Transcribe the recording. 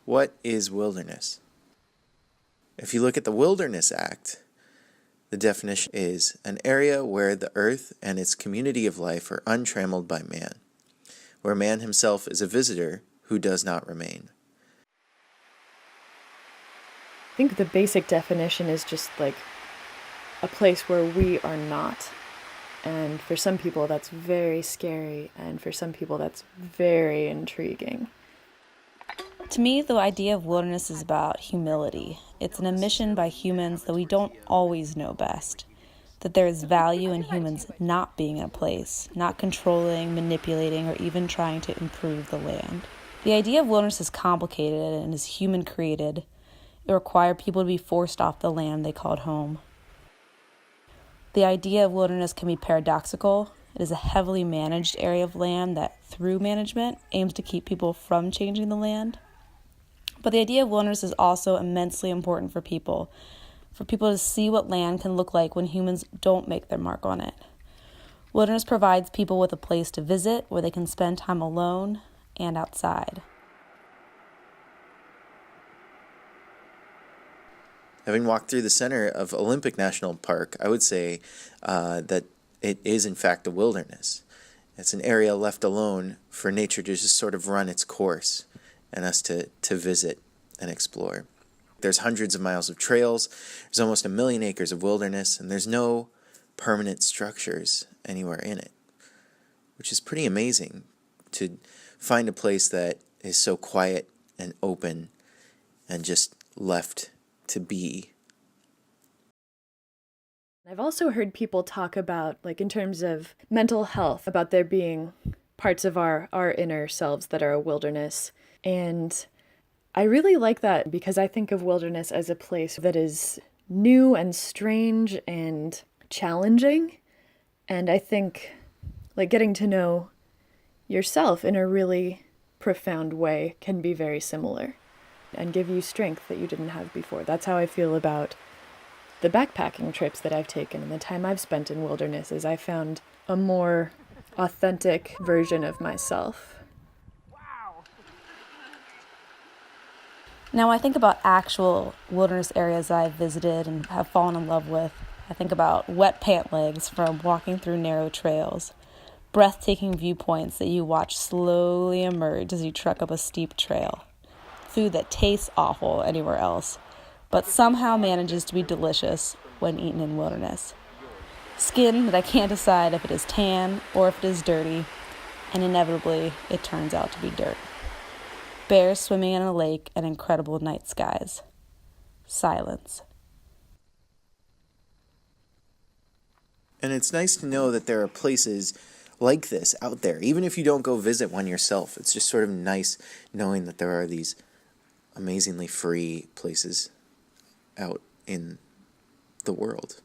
What is wilderness? If you look at the Wilderness Act, the definition is an area where the earth and its community of life are untrammeled by man, where man himself is a visitor who does not remain. I think the basic definition is just like a place where we are not. And for some people, that's very scary. And for some people, that's very intriguing. To me, the idea of wilderness is about humility. It's an admission by humans that we don't always know best, that there is value in humans not being in a place, not controlling, manipulating, or even trying to improve the land. The idea of wilderness is complicated and is human-created. It required people to be forced off the land they called home. The idea of wilderness can be paradoxical. It is a heavily managed area of land that, through management, aims to keep people from changing the land. But the idea of wilderness is also immensely important for people to see what land can look like when humans don't make their mark on it. Wilderness provides people with a place to visit where they can spend time alone and outside. Having walked through the center of Olympic National Park, I would say that it is in fact a wilderness. It's an area left alone for nature to just sort of run its course and us to visit and explore. There's hundreds of miles of trails, there's almost 1 million acres of wilderness, and there's no permanent structures anywhere in it, which is pretty amazing to find a place that is so quiet and open and just left to be. I've also heard people talk about, like in terms of mental health, about there being parts of our inner selves that are a wilderness. And I really like that because I think of wilderness as a place that is new and strange and challenging. And I think like getting to know yourself in a really profound way can be very similar and give you strength that you didn't have before. That's how I feel about the backpacking trips that I've taken and the time I've spent in wilderness is I found a more authentic version of myself. Now, I think about actual wilderness areas I've visited and have fallen in love with. I think about wet pant legs from walking through narrow trails, breathtaking viewpoints that you watch slowly emerge as you trek up a steep trail, food that tastes awful anywhere else, but somehow manages to be delicious when eaten in wilderness. Skin that I can't decide if it is tan or if it is dirty, and inevitably it turns out to be dirt. Bears swimming in a lake and incredible night skies. Silence. And it's nice to know that there are places like this out there, even if you don't go visit one yourself. It's just sort of nice knowing that there are these amazingly free places out in the world.